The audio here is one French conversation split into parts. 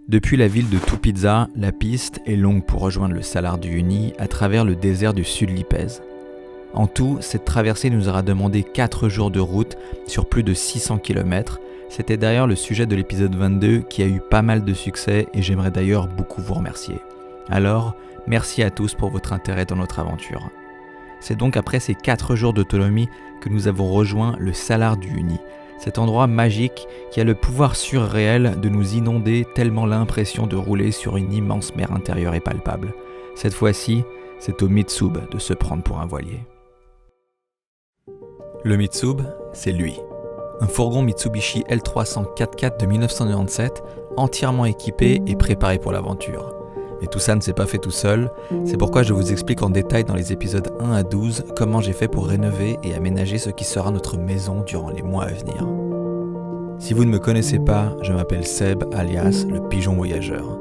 Depuis la ville de Toupizza, la piste est longue pour rejoindre le Salar d'Uyuni à travers le désert du sud Lipèze. En tout, cette traversée nous aura demandé 4 jours de route sur plus de 600 km. C'était d'ailleurs le sujet de l'épisode 22 qui a eu pas mal de succès et j'aimerais d'ailleurs beaucoup vous remercier. Alors, merci à tous pour votre intérêt dans notre aventure. C'est donc après ces 4 jours d'autonomie que nous avons rejoint le Salar d'Uyuni, cet endroit magique qui a le pouvoir surréel de nous inonder tellement l'impression de rouler sur une immense mer intérieure est palpable. Cette fois-ci, c'est au Mitsub de se prendre pour un voilier. Le Mitsub, c'est lui. Un fourgon Mitsubishi L300 4x4 de 1997, entièrement équipé et préparé pour l'aventure. Mais tout ça ne s'est pas fait tout seul, c'est pourquoi je vous explique en détail dans les épisodes 1 à 12 comment j'ai fait pour rénover et aménager ce qui sera notre maison durant les mois à venir. Si vous ne me connaissez pas, je m'appelle Seb alias le pigeon voyageur.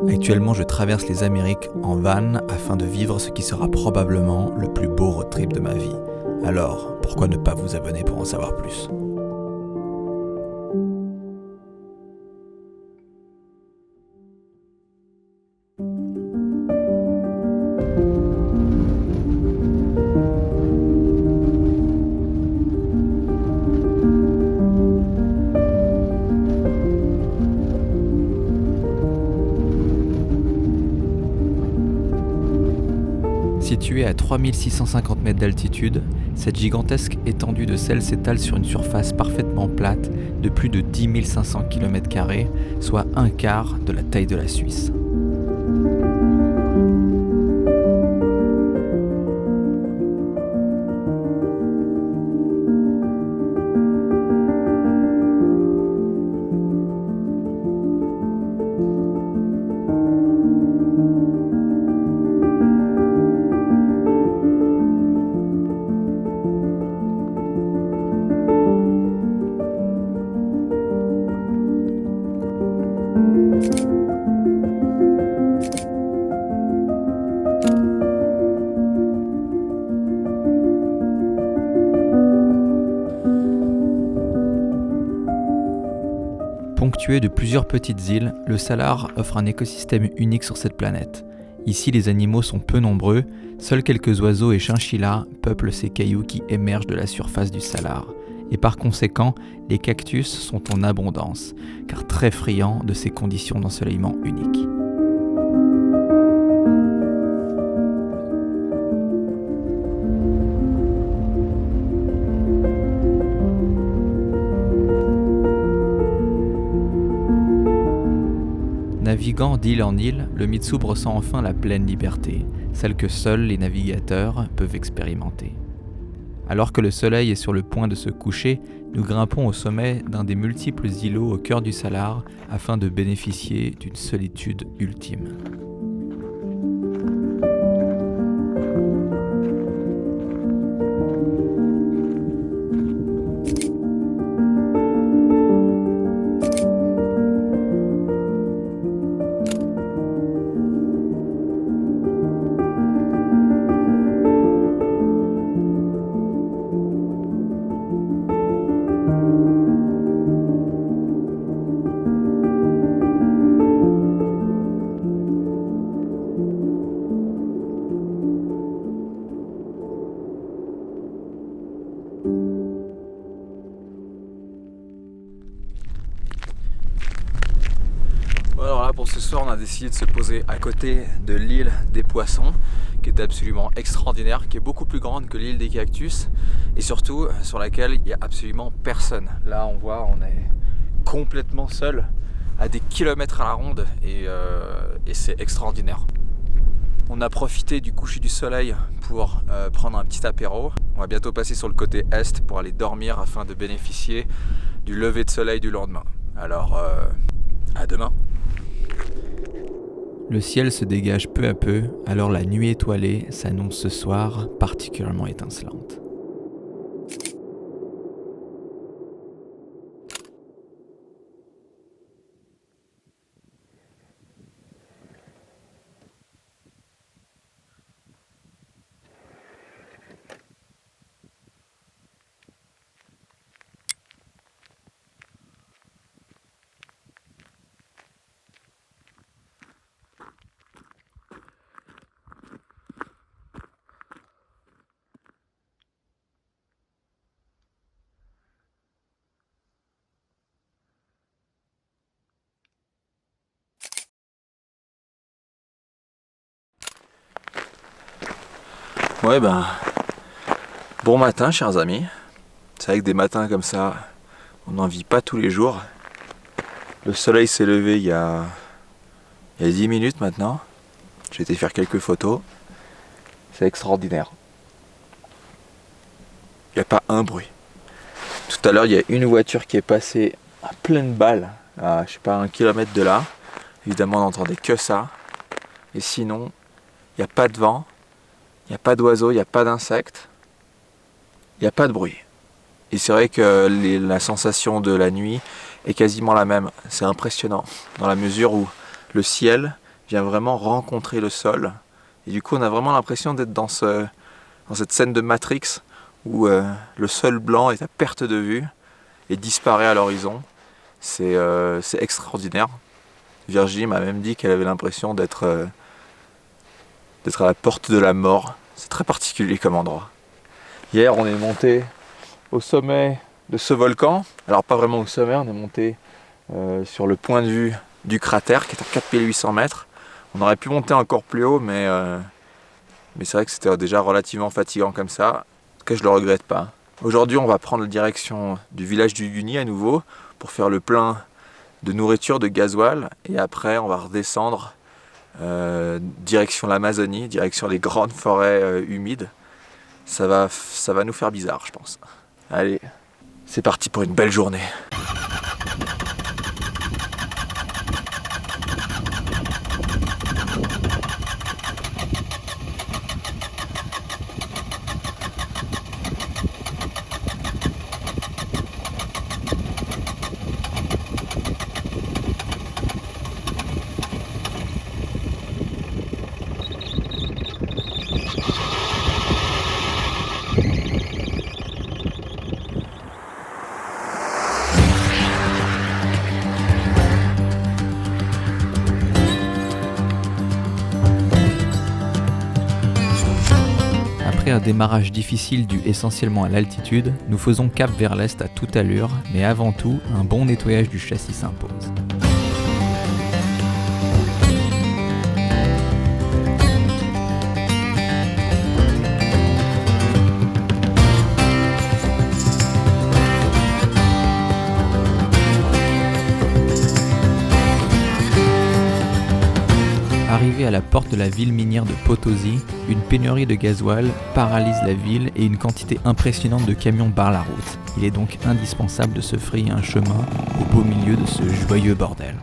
Actuellement, je traverse les Amériques en van afin de vivre ce qui sera probablement le plus beau road trip de ma vie. Alors, pourquoi ne pas vous abonner pour en savoir plus ? Située à 3650 mètres d'altitude, cette gigantesque étendue de sel s'étale sur une surface parfaitement plate de plus de 10 500 km², soit un quart de la taille de la Suisse. Ponctué de plusieurs petites îles, le Salar offre un écosystème unique sur cette planète. Ici, les animaux sont peu nombreux, seuls quelques oiseaux et chinchillas peuplent ces cailloux qui émergent de la surface du Salar. Et par conséquent, les cactus sont en abondance, car très friands de ces conditions d'ensoleillement uniques. Naviguant d'île en île, le Mitsub ressent enfin la pleine liberté, celle que seuls les navigateurs peuvent expérimenter. Alors que le soleil est sur le point de se coucher, nous grimpons au sommet d'un des multiples îlots au cœur du Salar afin de bénéficier d'une solitude ultime. Alors là, pour ce soir, on a décidé de se poser à côté de l'île des Poissons, qui est absolument extraordinaire, qui est beaucoup plus grande que l'île des Cactus, et surtout sur laquelle il n'y a absolument personne. Là, on voit, on est complètement seul, à des kilomètres à la ronde, et c'est extraordinaire. On a profité du coucher du soleil pour prendre un petit apéro. On va bientôt passer sur le côté est pour aller dormir afin de bénéficier du lever de soleil du lendemain. Alors, à demain. Le ciel se dégage peu à peu, alors la nuit étoilée s'annonce ce soir particulièrement étincelante. Ouais ben, bon matin chers amis. C'est vrai que des matins comme ça, on n'en vit pas tous les jours. Le soleil s'est levé il y a 10 minutes maintenant. J'ai été faire quelques photos. C'est extraordinaire. Il n'y a pas un bruit. Tout à l'heure, il y a une voiture qui est passée à pleine balle, à je sais pas, 1 kilomètre de là. Évidemment, on n'entendait que ça. Et sinon, il n'y a pas de vent, il n'y a pas d'oiseaux, il n'y a pas d'insectes, il n'y a pas de bruit. Et c'est vrai que la sensation de la nuit est quasiment la même. C'est impressionnant, dans la mesure où le ciel vient vraiment rencontrer le sol. Et du coup, on a vraiment l'impression d'être dans cette scène de Matrix, où le sol blanc est à perte de vue et disparaît à l'horizon. C'est extraordinaire. Virginie m'a même dit qu'elle avait l'impression d'être à la porte de la mort. C'est très particulier comme endroit. Hier, on est monté au sommet de ce volcan. Alors pas vraiment au sommet, on est monté sur le point de vue du cratère qui est à 4800 mètres. On aurait pu monter encore plus haut, mais c'est vrai que c'était déjà relativement fatigant comme ça. En tout cas, je le regrette pas. Aujourd'hui, on va prendre la direction du village du Uyuni à nouveau pour faire le plein de nourriture, de gasoil. Et après, on va redescendre direction l'Amazonie, direction les grandes forêts humides. Ça va nous faire bizarre, je pense. Allez, c'est parti pour une belle journée. Après un démarrage difficile dû essentiellement à l'altitude, nous faisons cap vers l'est à toute allure, mais avant tout, un bon nettoyage du châssis s'impose. Arrivé à la porte de la ville minière de Potosi, une pénurie de gasoil paralyse la ville et une quantité impressionnante de camions barrent la route. Il est donc indispensable de se frayer un chemin au beau milieu de ce joyeux bordel.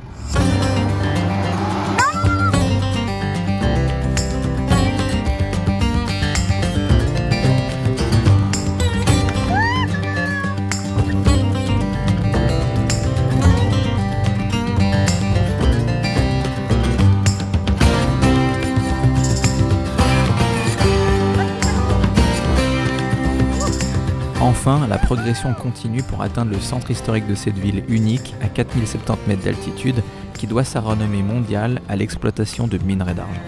Enfin, la progression continue pour atteindre le centre historique de cette ville unique à 4070 mètres d'altitude qui doit sa renommée mondiale à l'exploitation de minerais d'argent.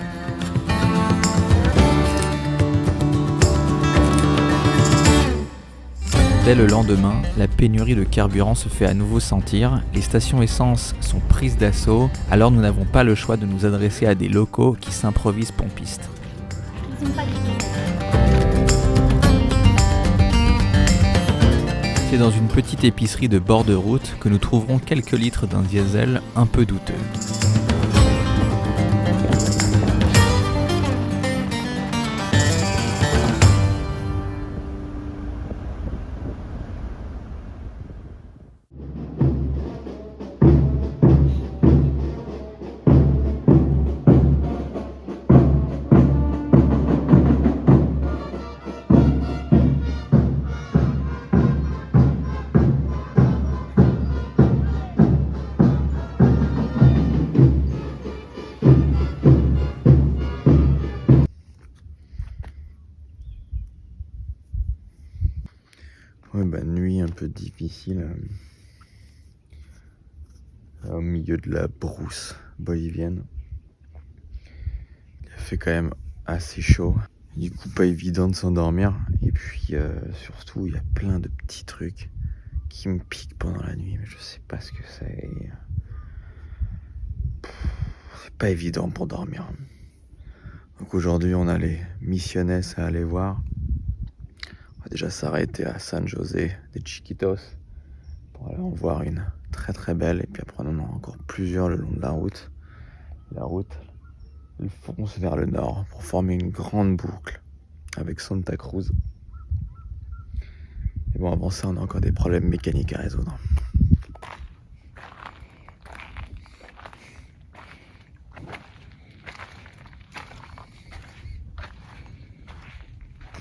Dès le lendemain, la pénurie de carburant se fait à nouveau sentir, les stations essence sont prises d'assaut, alors nous n'avons pas le choix de nous adresser à des locaux qui s'improvisent pompistes. C'est dans une petite épicerie de bord de route que nous trouverons quelques litres d'un diesel un peu douteux. Ouais, nuit un peu difficile au milieu de la brousse bolivienne. Il a fait quand même assez chaud. Du coup, pas évident de s'endormir. Et puis, surtout, il y a plein de petits trucs qui me piquent pendant la nuit, mais je sais pas ce que c'est. C'est pas évident pour dormir. Donc aujourd'hui, on a les Misiones à aller voir. On va déjà s'arrêter à San José de Chiquitos pour aller en voir une très très belle. Et puis après, on en a encore plusieurs le long de la route. La route, elle fonce vers le nord pour former une grande boucle avec Santa Cruz. Et bon, avant ça, on a encore des problèmes mécaniques à résoudre.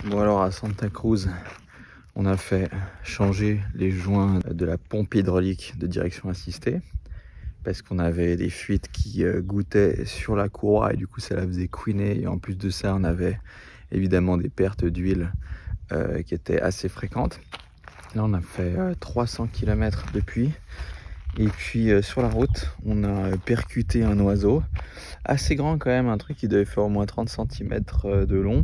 Bon alors à Santa Cruz, on a fait changer les joints de la pompe hydraulique de direction assistée parce qu'on avait des fuites qui gouttaient sur la courroie et du coup ça la faisait couiner, et en plus de ça on avait évidemment des pertes d'huile qui étaient assez fréquentes. Là on a fait 300 km depuis, et puis sur la route on a percuté un oiseau assez grand quand même, un truc qui devait faire au moins 30 cm de long.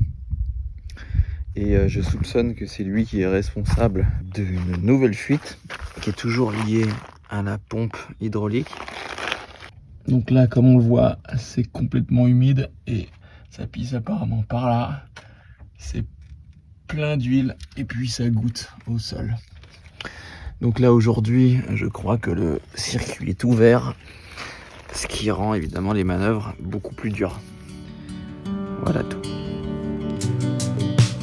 Et je soupçonne que c'est lui qui est responsable d'une nouvelle fuite qui est toujours liée à la pompe hydraulique. Donc là, comme on le voit, c'est complètement humide et ça pisse apparemment par là. C'est plein d'huile et puis ça goutte au sol. Donc là aujourd'hui, je crois que le circuit est ouvert, ce qui rend évidemment les manœuvres beaucoup plus dures. Voilà tout.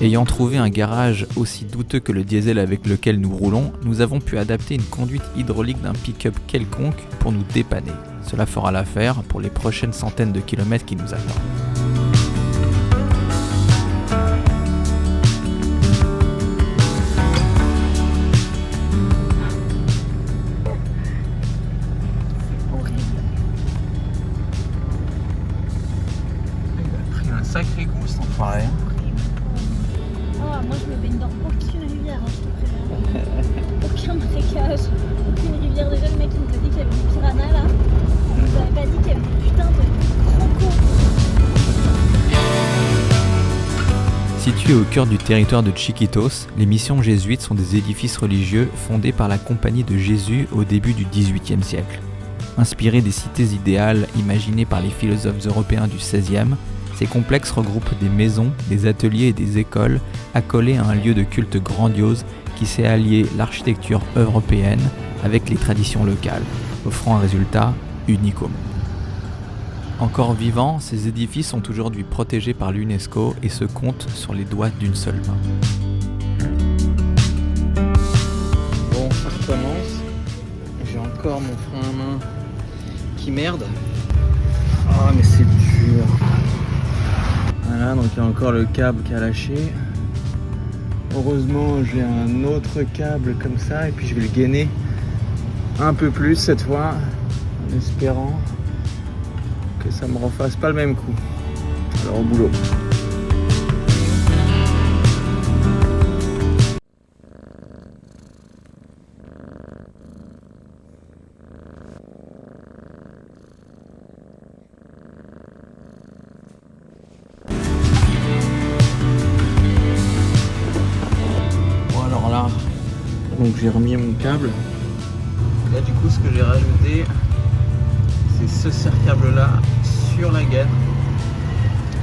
Ayant trouvé un garage aussi douteux que le diesel avec lequel nous roulons, nous avons pu adapter une conduite hydraulique d'un pick-up quelconque pour nous dépanner. Cela fera l'affaire pour les prochaines centaines de kilomètres qui nous attendent. Il a pris un sacré coup cet enfoiré. Moi je me baigne dans aucune rivière, je te préviens. Aucun marécage, aucune rivière. Déjà le mec il nous a dit qu'il y avait des piranhas là. Il nous avait pas dit qu'il y avait des putains de crocos. Situés au cœur du territoire de Chiquitos, les missions jésuites sont des édifices religieux fondés par la Compagnie de Jésus au début du XVIIIe siècle. Inspirés des cités idéales imaginées par les philosophes européens du XVIe, ces complexes regroupent des maisons, des ateliers et des écoles accolés à un lieu de culte grandiose qui sait allier l'architecture européenne avec les traditions locales, offrant un résultat unique au monde. Encore vivants, ces édifices sont aujourd'hui protégés par l'UNESCO et se comptent sur les doigts d'une seule main. Bon, ça recommence. J'ai encore mon frein à main qui merde. Ah, mais c'est dur. Voilà, donc il y a encore le câble qui a lâché. Heureusement, j'ai un autre câble comme ça, et puis je vais le gainer un peu plus cette fois, en espérant que ça me refasse pas le même coup. Alors au boulot. Bon alors là, donc j'ai remis mon câble. Là du coup ce que j'ai rajouté, c'est ce serre-câble là sur la gaine.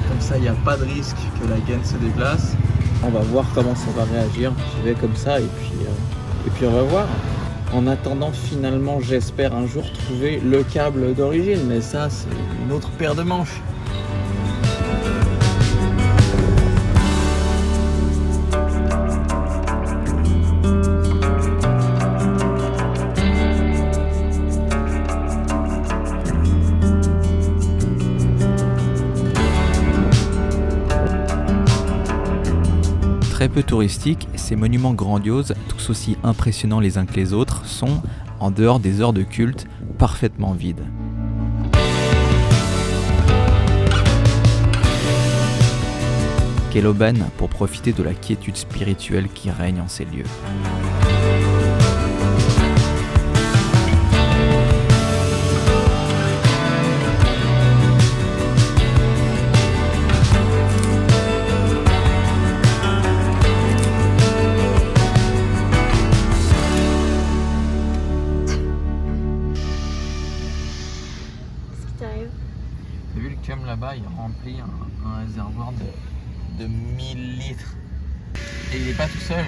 Comme ça il n'y a pas de risque que la gaine se déplace. On va voir comment ça va réagir. Je vais comme ça et puis on va voir. En attendant, finalement, j'espère un jour trouver le câble d'origine, mais ça c'est une autre paire de manches. Très peu touristiques, ces monuments grandioses, tous aussi impressionnants les uns que les autres, sont, en dehors des heures de culte, parfaitement vides. Quelle aubaine pour profiter de la quiétude spirituelle qui règne en ces lieux. T'as vu le cum là-bas, il remplit un réservoir de 1000 litres. Et il est pas tout seul,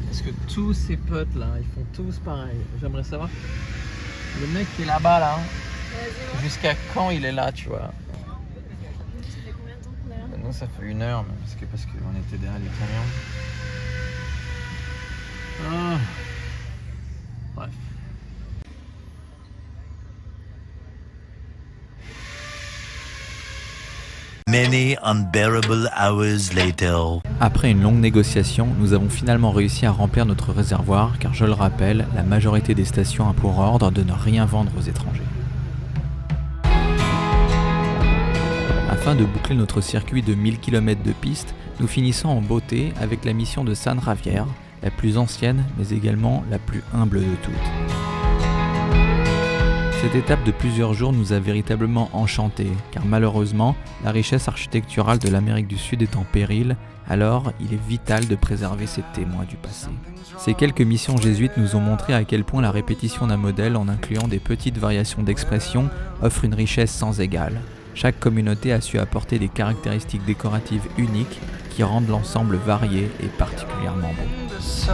parce que tous ses potes là, ils font tous pareil. J'aimerais savoir, le mec qui est là-bas là, jusqu'à quand il est là, tu vois. Ça fait combien de temps qu'on est là? Nous ça fait 1 heure, mais parce qu'on était derrière les camions. Bref. Many unbearable hours later. Après une longue négociation, nous avons finalement réussi à remplir notre réservoir car je le rappelle, la majorité des stations a pour ordre de ne rien vendre aux étrangers. Afin de boucler notre circuit de 1000 km de piste, nous finissons en beauté avec la mission de San Javier, la plus ancienne mais également la plus humble de toutes. Cette étape de plusieurs jours nous a véritablement enchantés, car malheureusement, la richesse architecturale de l'Amérique du Sud est en péril, alors il est vital de préserver ces témoins du passé. Ces quelques missions jésuites nous ont montré à quel point la répétition d'un modèle en incluant des petites variations d'expression offre une richesse sans égale. Chaque communauté a su apporter des caractéristiques décoratives uniques qui rendent l'ensemble varié et particulièrement beau. C'est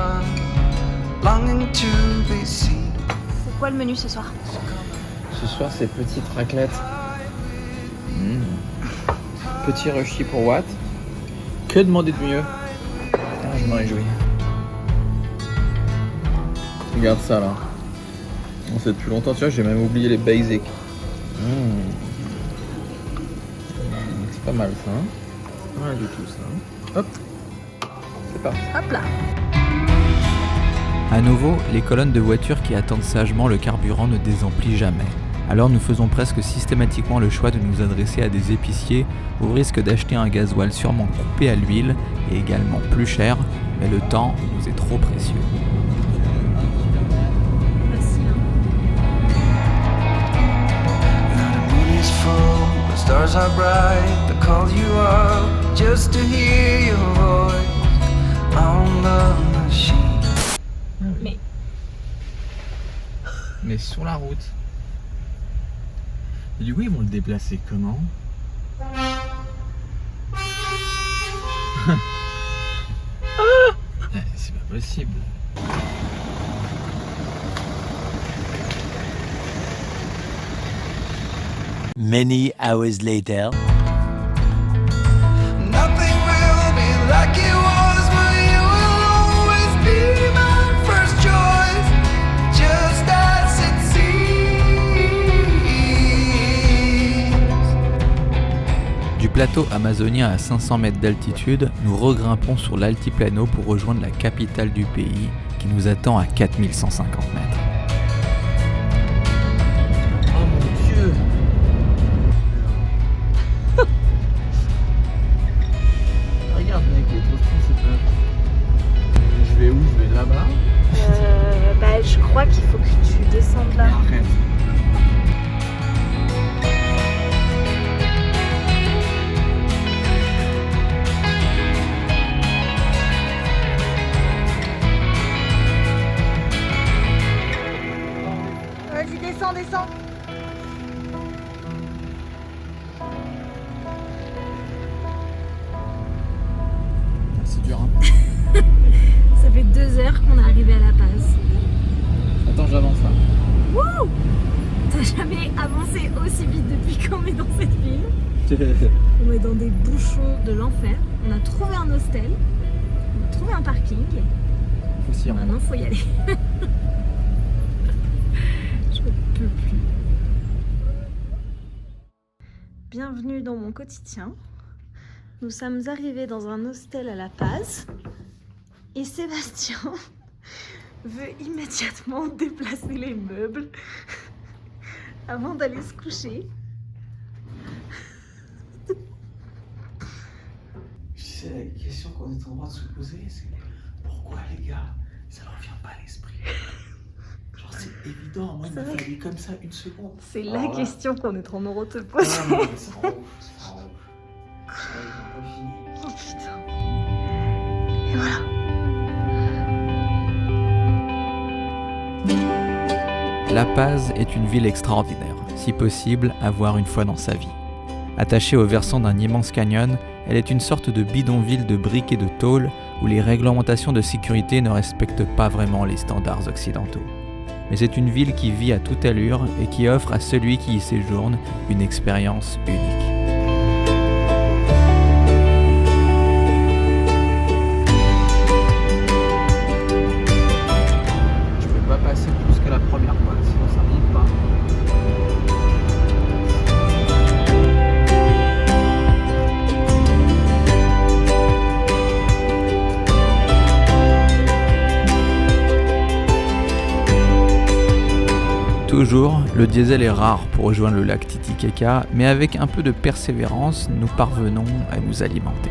quoi le menu ce soir? Ce soir c'est petite raclette. Petit rushi pour Watt. Que demander de mieux? Je m'en réjouis. Regarde ça là. On sait depuis longtemps, tu vois, j'ai même oublié les basics. C'est pas mal ça. Pas mal du tout ça. Hop. C'est parti. Hop là. A nouveau, les colonnes de voitures qui attendent sagement le carburant ne désemplissent jamais. Alors nous faisons presque systématiquement le choix de nous adresser à des épiciers au risque d'acheter un gasoil sûrement coupé à l'huile et également plus cher, mais le temps nous est trop précieux. Merci. Mais sur la route. Et du coup, ils vont le déplacer comment? C'est pas possible. Many hours later. Nothing will be like it was, but you will always be my first choice, just as it seems. Du plateau amazonien à 500 mètres d'altitude, nous regrimpons sur l'altiplano pour rejoindre la capitale du pays qui nous attend à 4150 mètres. Oh mon Dieu! Regarde mec, il est trop stylé cette meuf. Je vais où? Je vais là-bas? Bah je crois qu'il faut que tu descendes là. Arrête. Vas-y, descends. C'est dur hein. Ça fait 2 heures qu'on est arrivé à La Paz. Attends, j'avance là. Wouh! T'as jamais avancé aussi vite depuis qu'on est dans cette ville. On est dans des bouchons de l'enfer. On a trouvé un hostel. On a trouvé un parking. Faut s'y rendre. Maintenant, faut y aller. Je peux plus. Bienvenue dans mon quotidien. Nous sommes arrivés dans un hostel à La Paz. Et Sébastien veut immédiatement déplacer les meubles avant d'aller se coucher. C'est la question qu'on est en droit de se poser, c'est pourquoi les gars, ça leur vient pas à l'esprit? Genre c'est évident, moi il m'a fallu comme ça 1 seconde. C'est la question qu'on est en droit de te poser. Ah non, mais c'est en ouf, c'est en ouf. C'est pas fini. Oh putain. Et voilà. La Paz est une ville extraordinaire, si possible à voir une fois dans sa vie. Attachée au versant d'un immense canyon, elle est une sorte de bidonville de briques et de tôle où les réglementations de sécurité ne respectent pas vraiment les standards occidentaux. Mais c'est une ville qui vit à toute allure et qui offre à celui qui y séjourne une expérience unique. Je peux pas passer plus que la première fois, sinon ça monte pas. Toujours, le diesel est rare pour rejoindre le lac Titicaca, mais avec un peu de persévérance, nous parvenons à nous alimenter.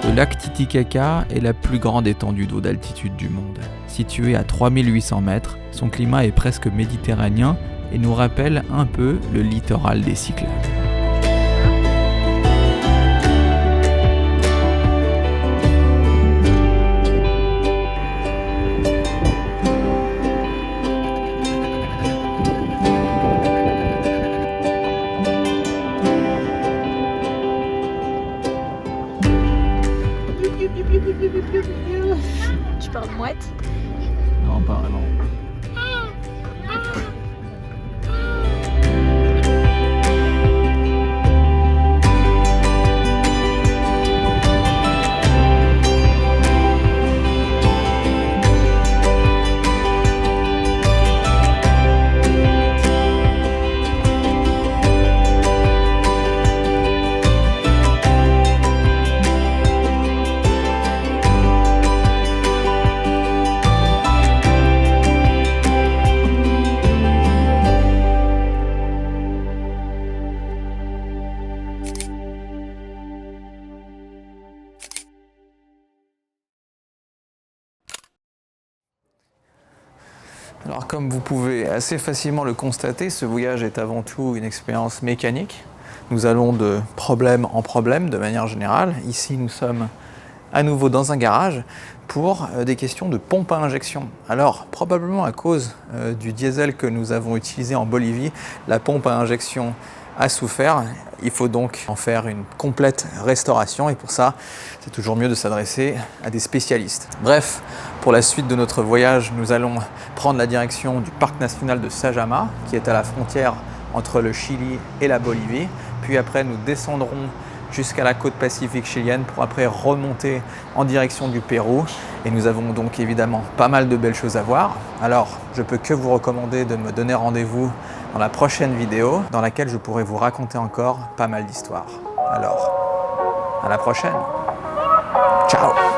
Le lac Titicaca est la plus grande étendue d'eau d'altitude du monde. Situé à 3800 mètres, son climat est presque méditerranéen et nous rappelle un peu le littoral des Cyclades. Tu parles mouette? Non, pas vraiment. Alors comme vous pouvez assez facilement le constater, ce voyage est avant tout une expérience mécanique. Nous allons de problème en problème de manière générale. Ici nous sommes à nouveau dans un garage pour des questions de pompe à injection. Alors probablement à cause du diesel que nous avons utilisé en Bolivie, la pompe à injection a souffert. Il faut donc en faire une complète restauration et pour ça, c'est toujours mieux de s'adresser à des spécialistes. Bref, pour la suite de notre voyage, nous allons prendre la direction du parc national de Sajama, qui est à la frontière entre le Chili et la Bolivie. Puis après, nous descendrons jusqu'à la côte pacifique chilienne pour après remonter en direction du Pérou. Et nous avons donc évidemment pas mal de belles choses à voir. Alors, je peux que vous recommander de me donner rendez-vous dans la prochaine vidéo dans laquelle je pourrai vous raconter encore pas mal d'histoires. Alors, à la prochaine. Ciao!